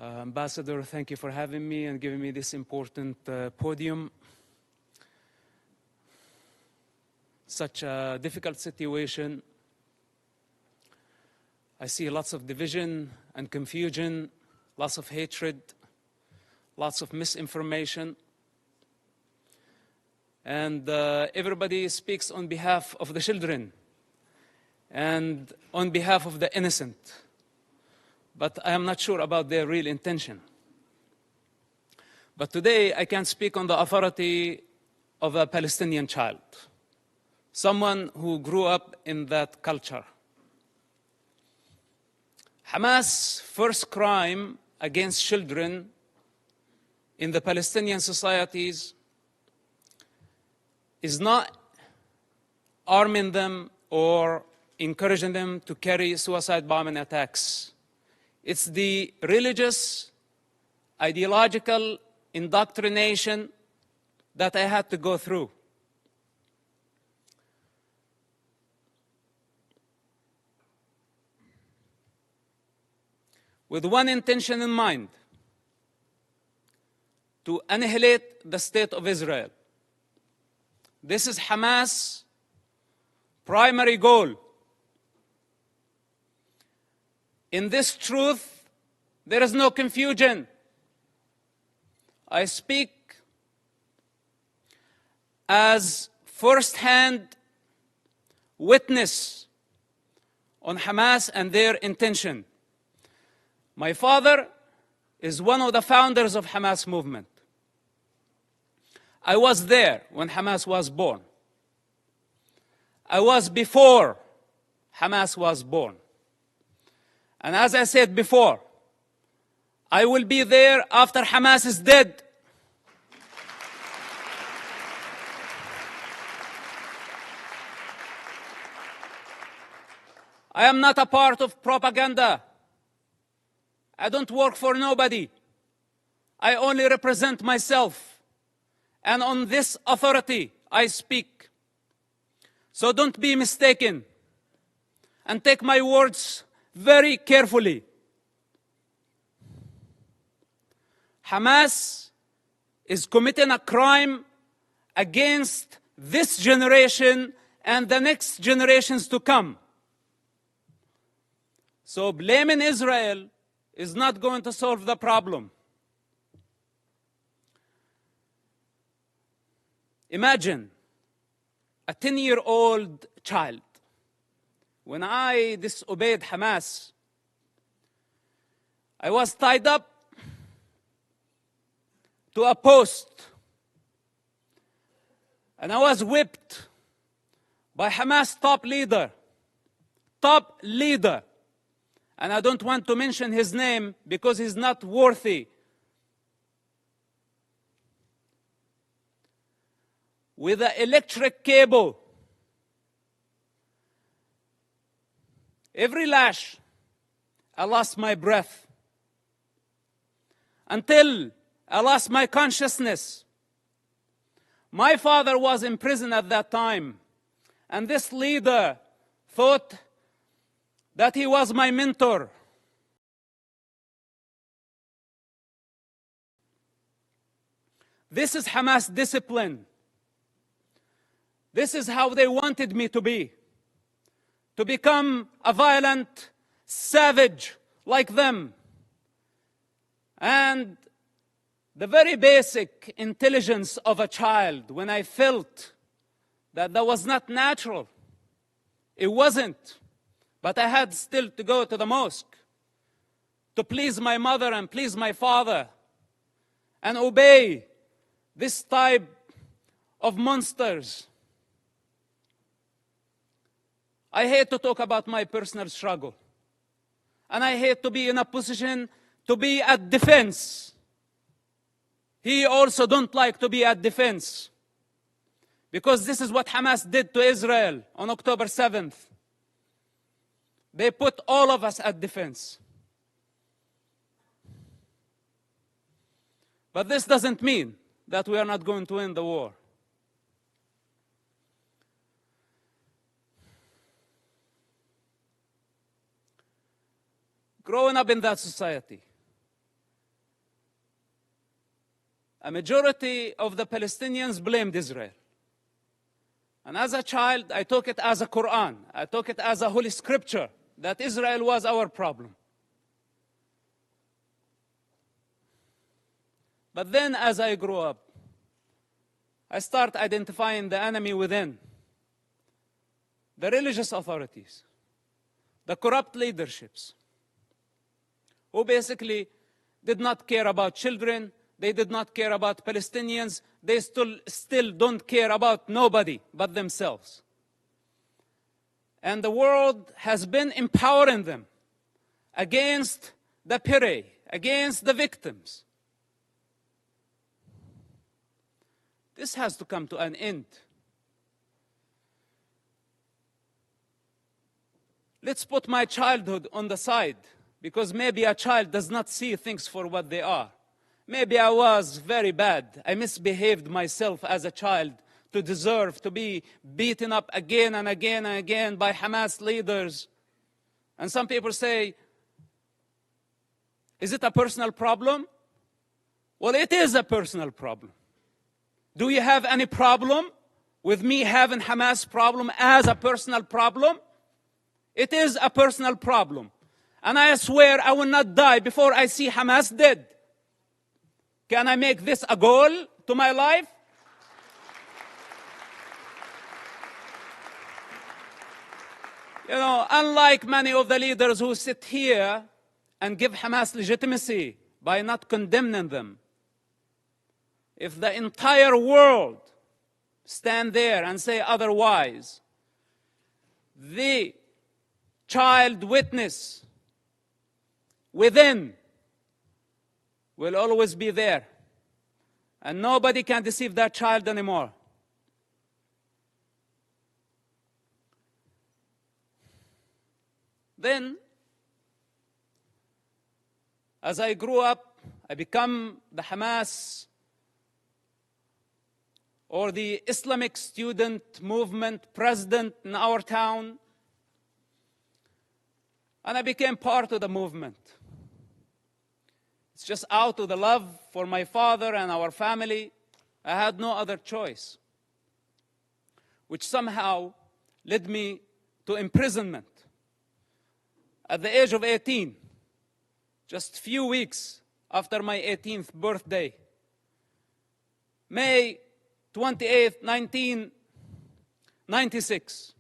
Ambassador, thank you for having me and giving me this important podium. Such a difficult situation. I see lots of division and confusion, lots of hatred, lots of misinformation. And everybody speaks on behalf of the children and on behalf of the innocent. But I am not sure about their real intention. But today I can speak on the authority of a Palestinian child, someone who grew up in that culture. Hamas' first crime against children in the Palestinian societies is not arming them or encouraging them to carry suicide bombing attacks. It's the religious, ideological indoctrination that I had to go through. With one intention in mind: to annihilate the state of Israel. This is Hamas' primary goal. In this truth, there is no confusion. I speak as first-hand witness on Hamas and their intention. My father is one of the founders of Hamas movement. I was there when Hamas was born. I was before Hamas was born. And as I said before, I will be there after Hamas is dead. I am not a part of propaganda. I don't work for nobody. I only represent myself. And on this authority, I speak. So don't be mistaken. And take my words very carefully. Hamas is committing a crime against this generation and the next generations to come. So blaming Israel is not going to solve the problem. Imagine a 10-year-old child. When I disobeyed Hamas, I was tied up to a post and I was whipped by Hamas top leader. And I don't want to mention his name because he's not worthy. With an electric cable. Every lash, I lost my breath. Until I lost my consciousness. My father was in prison at that time. And this leader thought that he was my mentor. This is Hamas discipline. This is how they wanted me to be. To become a violent savage like them. And the very basic intelligence of a child, when I felt that was not natural, it wasn't. But I had still to go to the mosque to please my mother and please my father and obey this type of monsters. I hate to talk about my personal struggle. And I hate to be in a position to be at defense. He also don't like to be at defense. Because this is what Hamas did to Israel on October 7th. They put all of us at defense. But this doesn't mean that we are not going to win the war. Growing up in that society, a majority of the Palestinians blamed Israel. And as a child, I took it as a Quran. I took it as a holy scripture that Israel was our problem. But then as I grew up, I start identifying the enemy within. The religious authorities, the corrupt leaderships, who basically did not care about children, they did not care about Palestinians, they still don't care about nobody but themselves. And the world has been empowering them against the prey, against the victims. This has to come to an end. Let's put my childhood on the side, because maybe a child does not see things for what they are. Maybe I was very bad. I misbehaved myself as a child to deserve to be beaten up again and again and again by Hamas leaders. And some people say, is it a personal problem? Well, it is a personal problem. Do you have any problem with me having Hamas problem as a personal problem? It is a personal problem. And I swear I will not die before I see Hamas dead. Can I make this a goal to my life? You know, unlike many of the leaders who sit here and give Hamas legitimacy by not condemning them, if the entire world stand there and say otherwise, the child witness within will always be there. And nobody can deceive that child anymore. Then, as I grew up, I become the Hamas or the Islamic student movement president in our town. And I became part of the movement. It's just out of the love for my father and our family. I had no other choice, which somehow led me to imprisonment at the age of 18, just a few weeks after my 18th birthday. May 28, 1996.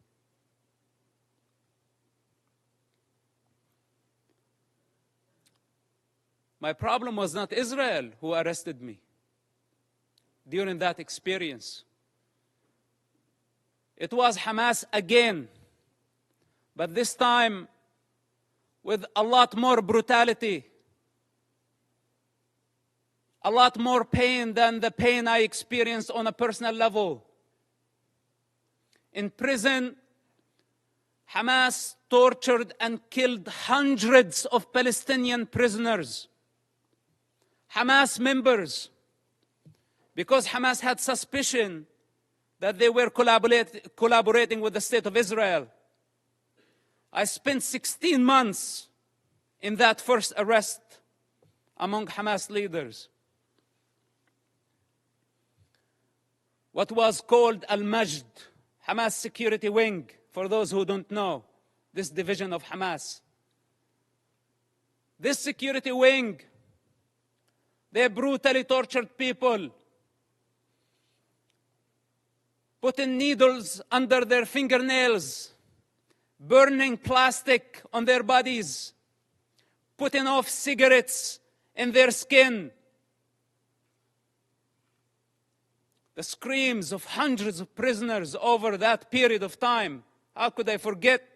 My problem was not Israel who arrested me during that experience. It was Hamas again, but this time with a lot more brutality, a lot more pain than the pain I experienced on a personal level. In prison, Hamas tortured and killed hundreds of Palestinian prisoners, Hamas members, because Hamas had suspicion that they were collaborating with the State of Israel. I spent 16 months in that first arrest among Hamas leaders. What was called Al-Majd, Hamas security wing, for those who don't know, this division of Hamas. This security wing, they brutally tortured people, putting needles under their fingernails, burning plastic on their bodies, putting off cigarettes in their skin. The screams of hundreds of prisoners over that period of time, how could I forget?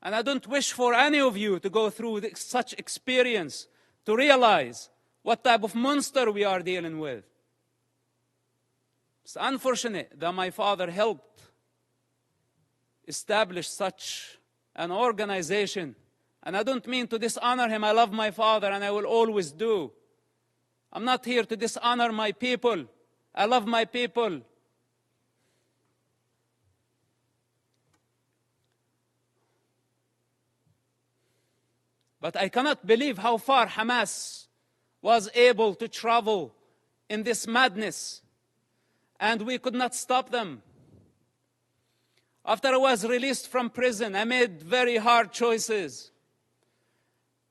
And I don't wish for any of you to go through such experience to realize what type of monster we are dealing with. It's unfortunate that my father helped establish such an organization. And I don't mean to dishonor him. I love my father and I will always do. I'm not here to dishonor my people. I love my people. But I cannot believe how far Hamas was able to travel in this madness, and we could not stop them. After I was released from prison, I made very hard choices.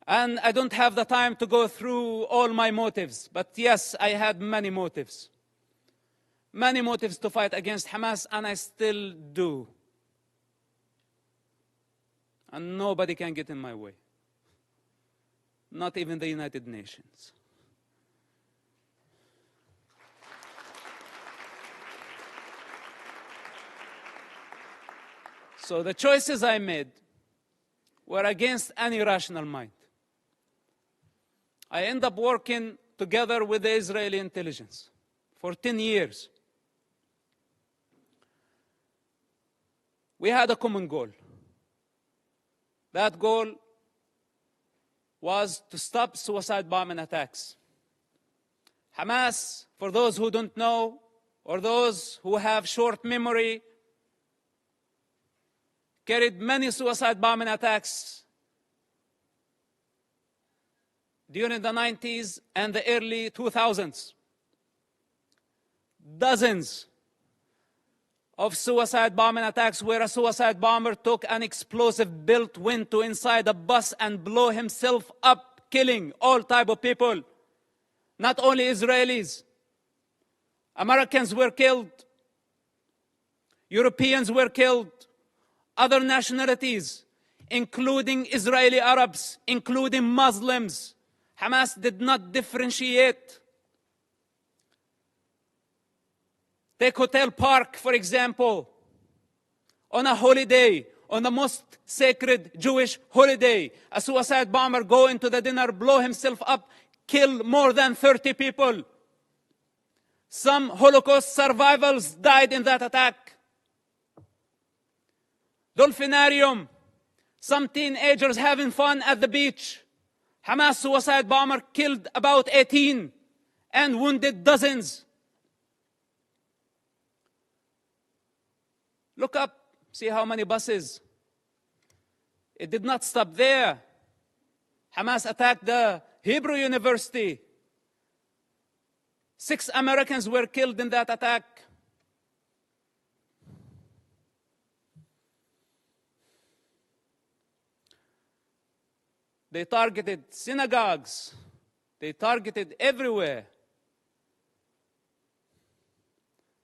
And I don't have the time to go through all my motives. But yes, I had many motives. Many motives to fight against Hamas, and I still do. And nobody can get in my way. Not even the United Nations. So the choices I made were against any rational mind. I ended up working together with the Israeli intelligence for 10 years. We had a common goal. That goal was to stop suicide bombing attacks. Hamas, for those who don't know, or those who have short memory, carried many suicide bombing attacks during the 90s and the early 2000s. Dozens of suicide bombing attacks where a suicide bomber took an explosive built, went to inside a bus and blew himself up, killing all type of people. Not only Israelis. Americans were killed. Europeans were killed. Other nationalities, including Israeli Arabs, including Muslims. Hamas did not differentiate. Take Hotel Park, for example. On a holiday, on the most sacred Jewish holiday, a suicide bomber go into the dinner, blow himself up, kill more than 30 people. Some Holocaust survivors died in that attack. Dolphinarium, some teenagers having fun at the beach. Hamas suicide bomber killed about 18 and wounded dozens. Look up, see how many buses. It did not stop there. Hamas attacked the Hebrew University. 6 Americans were killed in that attack. They targeted synagogues. They targeted everywhere.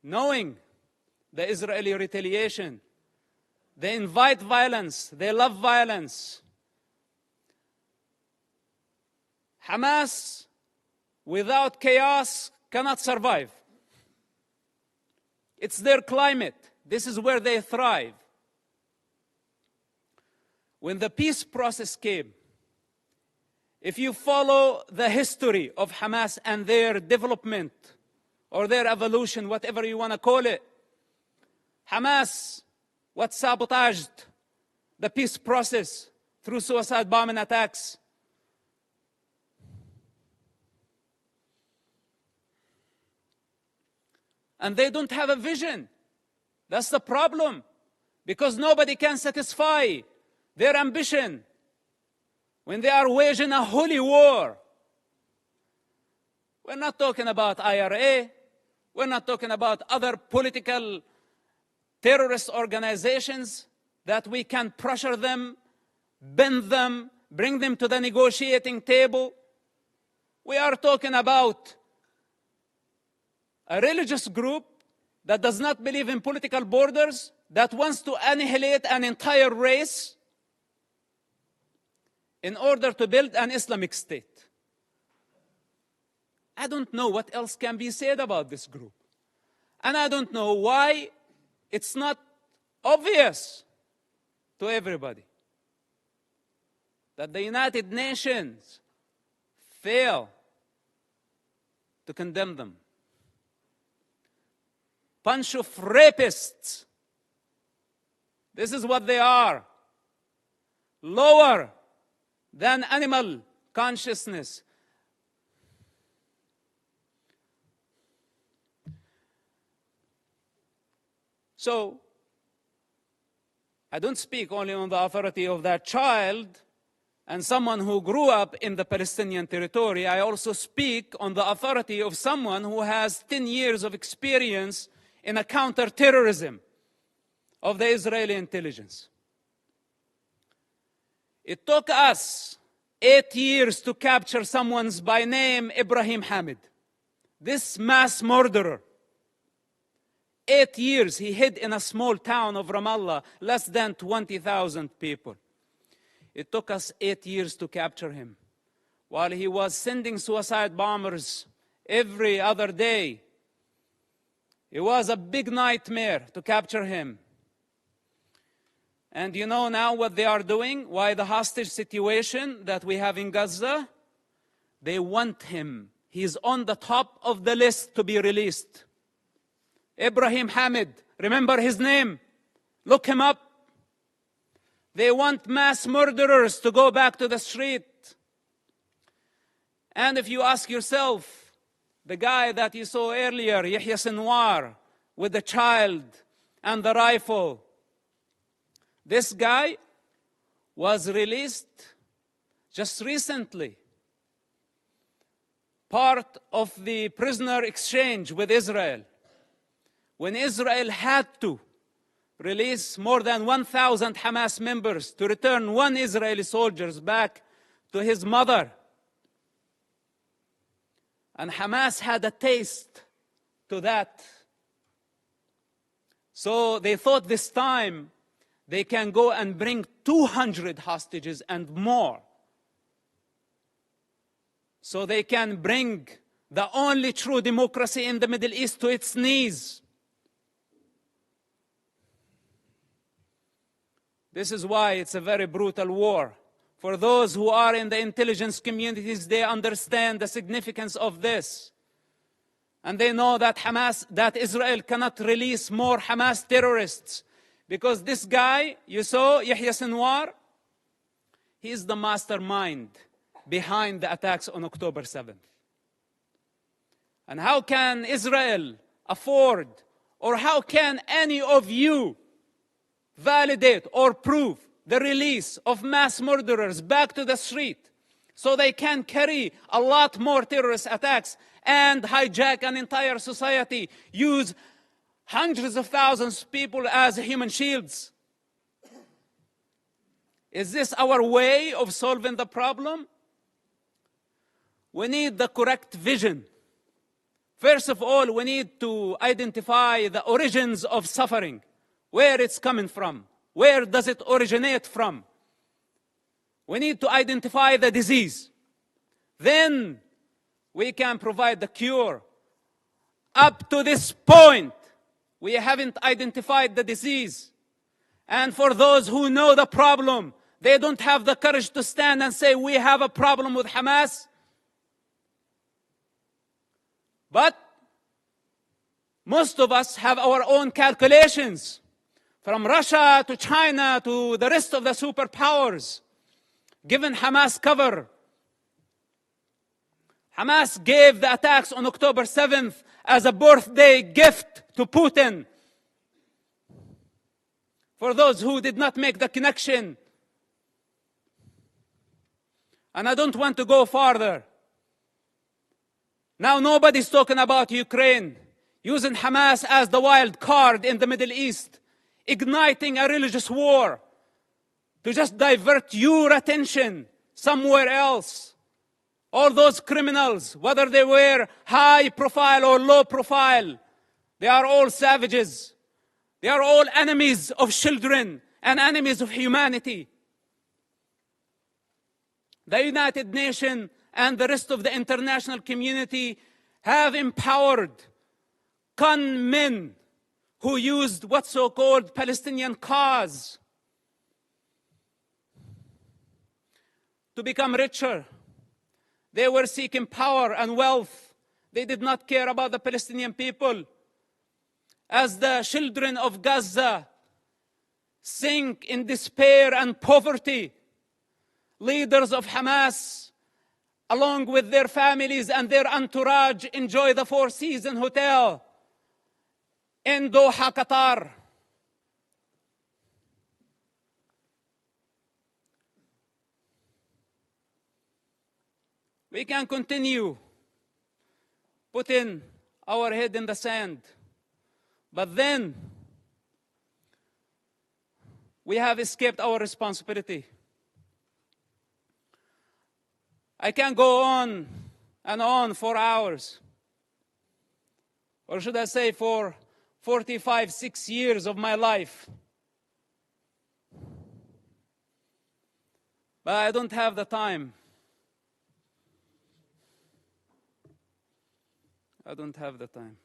Knowing the Israeli retaliation, they invite violence. They love violence. Hamas, without chaos, cannot survive. It's their climate. This is where they thrive. When the peace process came, if you follow the history of Hamas and their development or their evolution, whatever you want to call it, Hamas, what sabotaged the peace process through suicide bombing attacks. And they don't have a vision. That's the problem. Because nobody can satisfy their ambition when they are waging a holy war. We're not talking about IRA. We're not talking about other political terrorist organizations that we can pressure them, bend them, bring them to the negotiating table. We are talking about a religious group that does not believe in political borders, that wants to annihilate an entire race in order to build an Islamic state. I don't know what else can be said about this group. And I don't know why it's not obvious to everybody that the United Nations fail to condemn them. Bunch of rapists. This is what they are. Lower than animal consciousness. So, I don't speak only on the authority of that child, and someone who grew up in the Palestinian territory, I also speak on the authority of someone who has 10 years of experience in a counterterrorism of the Israeli intelligence. It took us 8 years to capture someone by name Ibrahim Hamid. This mass murderer, 8 years he hid in a small town of Ramallah, less than 20,000 people. It took us 8 years to capture him, while he was sending suicide bombers every other day. It was a big nightmare to capture him. And you know now what they are doing? Why the hostage situation that we have in Gaza? They want him. He's on the top of the list to be released. Ibrahim Hamid, remember his name? Look him up. They want mass murderers to go back to the street. And if you ask yourself, the guy that you saw earlier, Yahya Sinwar, with the child and the rifle, this guy was released just recently, part of the prisoner exchange with Israel. When Israel had to release more than 1,000 Hamas members to return one Israeli soldier back to his mother. And Hamas had a taste to that. So they thought this time they can go and bring 200 hostages and more. So they can bring the only true democracy in the Middle East to its knees. This is why it's a very brutal war. For those who are in the intelligence communities, they understand the significance of this. And they know that that Israel cannot release more Hamas terrorists. Because this guy, you saw, Yahya Sinwar, he is the mastermind behind the attacks on October 7th. And how can Israel afford, or how can any of you validate or prove the release of mass murderers back to the street so they can carry a lot more terrorist attacks and hijack an entire society, use hundreds of thousands of people as human shields? Is this our way of solving the problem? We need the correct vision. First of all, we need to identify the origins of suffering, where it's coming from. Where does it originate from? We need to identify the disease. Then we can provide the cure. Up to this point, we haven't identified the disease. And for those who know the problem, they don't have the courage to stand and say, we have a problem with Hamas. But most of us have our own calculations. From Russia to China to the rest of the superpowers, given Hamas cover. Hamas gave the attacks on October 7th as a birthday gift to Putin. For those who did not make the connection. And I don't want to go farther. Now nobody's talking about Ukraine, using Hamas as the wild card in the Middle East, igniting a religious war to just divert your attention somewhere else. All those criminals, whether they were high profile or low profile, they are all savages. They are all enemies of children and enemies of humanity. The United Nations and the rest of the international community have empowered con men who used what's so-called Palestinian cause to become richer. They were seeking power and wealth. They did not care about the Palestinian people. As the children of Gaza sink in despair and poverty, leaders of Hamas, along with their families and their entourage, enjoy the Four Seasons Hotel in Doha, Qatar. We can continue putting our head in the sand, but then we have escaped our responsibility. I can go on and on for hours, or should I say for 45, 6 years of my life. But I don't have the time. I don't have the time.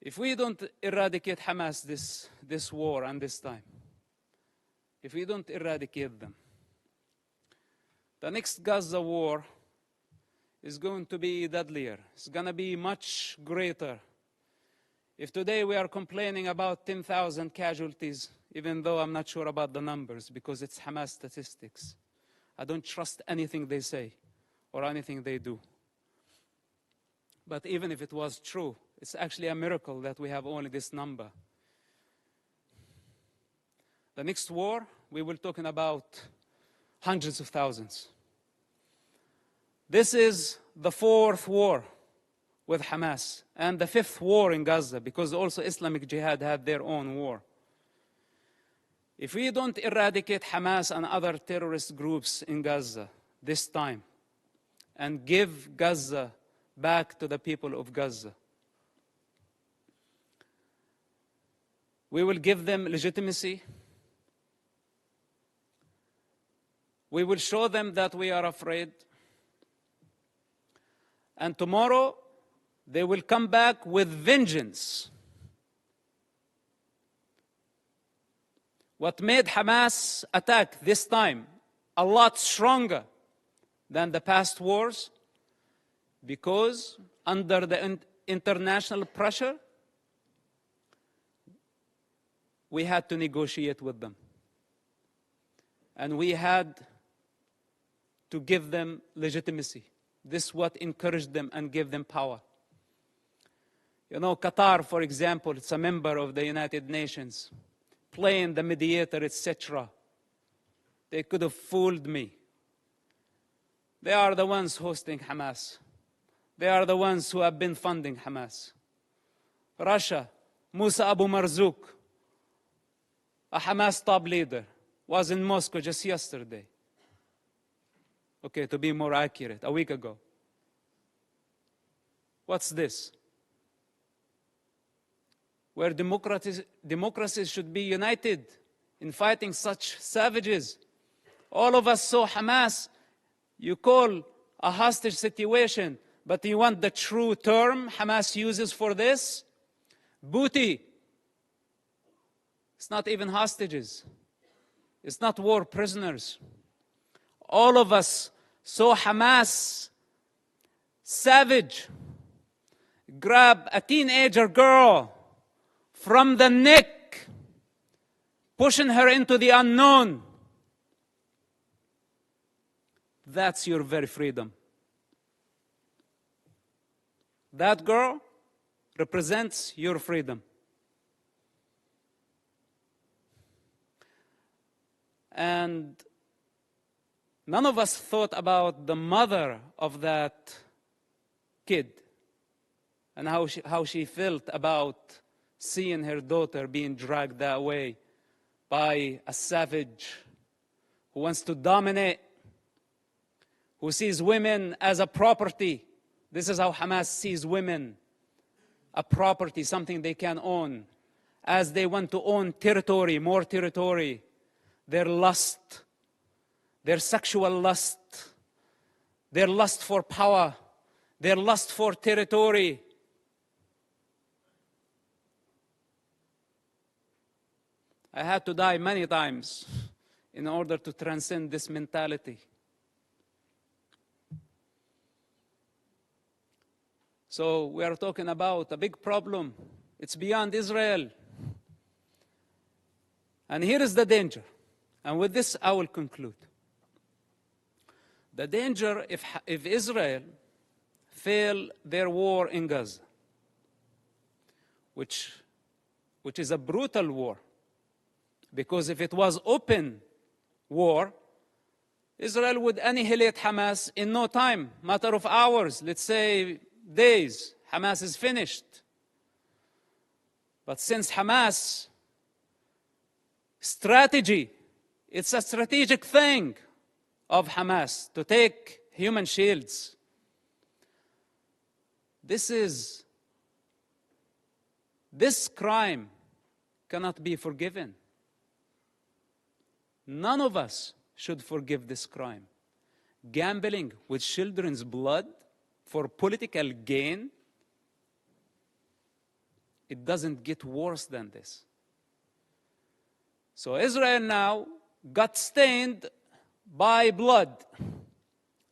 If we don't eradicate Hamas this war and this time, if we don't eradicate them, the next Gaza war is going to be deadlier. It's going to be much greater. If today we are complaining about 10,000 casualties, even though I'm not sure about the numbers because it's Hamas statistics, I don't trust anything they say or anything they do. But even if it was true, it's actually a miracle that we have only this number. The next war, we will be talking about hundreds of thousands. This is the 4th war with Hamas and the 5th war in Gaza, because also Islamic Jihad had their own war. If we don't eradicate Hamas and other terrorist groups in Gaza this time and give Gaza back to the people of Gaza, we will give them legitimacy. We will show them that we are afraid. And tomorrow, they will come back with vengeance. What made Hamas attack this time a lot stronger than the past wars? Because under the international pressure, we had to negotiate with them. And we had to give them legitimacy. This is what encouraged them and gave them power. You know, Qatar, for example, it's a member of the United Nations, playing the mediator, etc. They could have fooled me. They are the ones hosting Hamas. They are the ones who have been funding Hamas. Russia, Musa Abu Marzouk, a Hamas top leader, was in Moscow just yesterday. Okay, to be more accurate, a week ago. What's this? Where democracies should be united in fighting such savages. All of us saw Hamas. You call a hostage situation, but you want the true term Hamas uses for this? Booty. It's not even hostages. It's not war prisoners. All of us saw Hamas, savage, grab a teenager girl from the neck, pushing her into the unknown. That's your very freedom. That girl represents your freedom. And none of us thought about the mother of that kid and how she felt about seeing her daughter being dragged that way by a savage who wants to dominate, who sees women as a property. This is how Hamas sees women, a property, something they can own. As they want to own territory, more territory, their lust, their sexual lust, their lust for power, their lust for territory. I had to die many times in order to transcend this mentality. So we are talking about a big problem. It's beyond Israel. And here is the danger. And with this, I will conclude. The danger if Israel fail their war in Gaza, which is a brutal war, because if it was open war, Israel would annihilate Hamas in no time, matter of hours, let's say days. Hamas is finished. But since Hamas strategy, it's a strategic thing of Hamas to take human shields. This crime cannot be forgiven. None of us should forgive this crime. Gambling with children's blood for political gain, it doesn't get worse than this. So Israel now got stained by blood.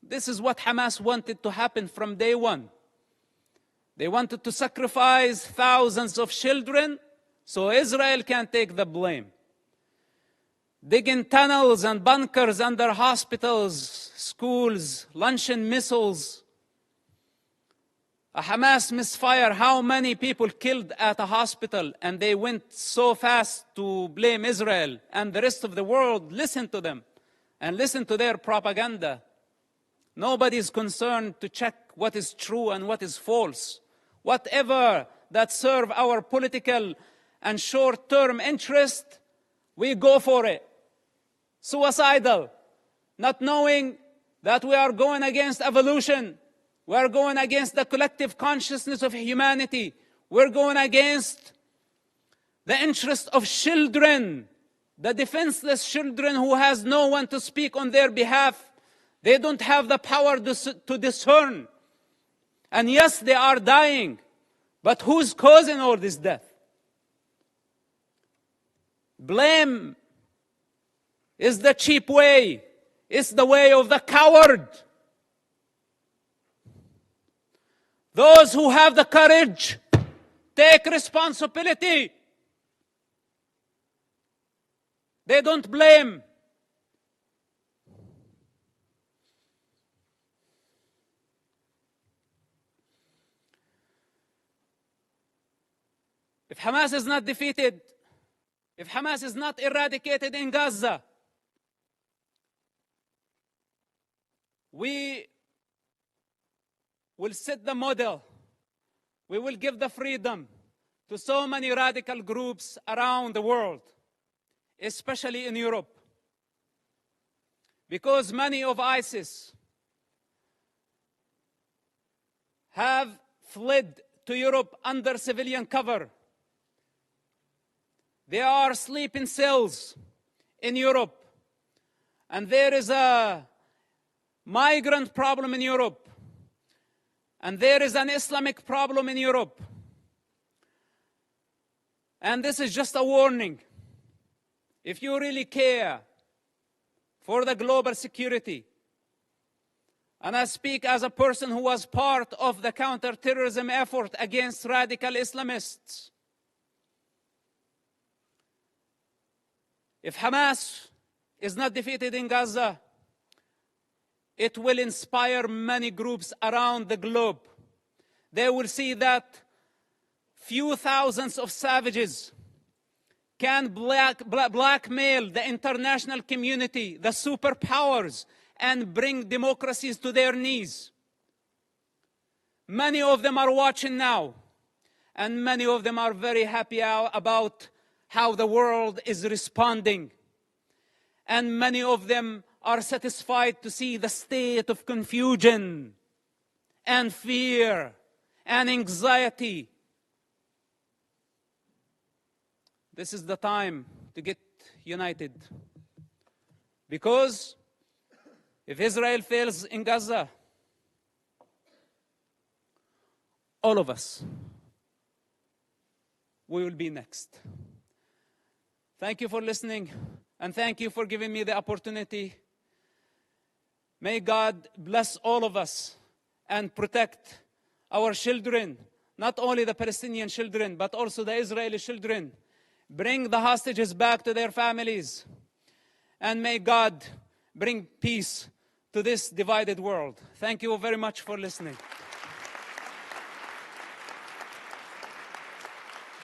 This is what Hamas wanted to happen from day one. They wanted to sacrifice thousands of children so Israel can take the blame. Digging tunnels and bunkers under hospitals, schools, launching missiles. A Hamas misfire, how many people killed at a hospital, and they went so fast to blame Israel, and the rest of the world listened to them and listened to their propaganda. Nobody is concerned to check what is true and what is false. Whatever that serve our political and short-term interest, we go for it. Suicidal, not knowing that we are going against evolution. We are going against the collective consciousness of humanity. We're going against the interest of children, the defenseless children who has no one to speak on their behalf. They don't have the power to discern. And yes, they are dying. But who's causing all this death? Blame is the cheap way. It's the way of the coward. Those who have the courage take responsibility. They don't blame. If Hamas is not defeated, if Hamas is not eradicated in Gaza, we will set the model. We will give the freedom to so many radical groups around the world, especially in Europe. Because many of ISIS have fled to Europe under civilian cover. They are sleeping cells in Europe. And there is a migrant problem in Europe. And there is an Islamic problem in Europe. And this is just a warning. If you really care for the global security, and I speak as a person who was part of the counterterrorism effort against radical Islamists, if Hamas is not defeated in Gaza, it will inspire many groups around the globe. They will see that few thousands of savages can blackmail the international community, the superpowers, and bring democracies to their knees. Many of them are watching now, and many of them are very happy about how the world is responding. And many of them are satisfied to see the state of confusion and fear and anxiety. This is the time to get united. Because if Israel fails in Gaza, all of us, we will be next. Thank you for listening, and thank you for giving me the opportunity. May God bless all of us and protect our children, not only the Palestinian children, but also the Israeli children. Bring the hostages back to their families. And may God bring peace to this divided world. Thank you very much for listening.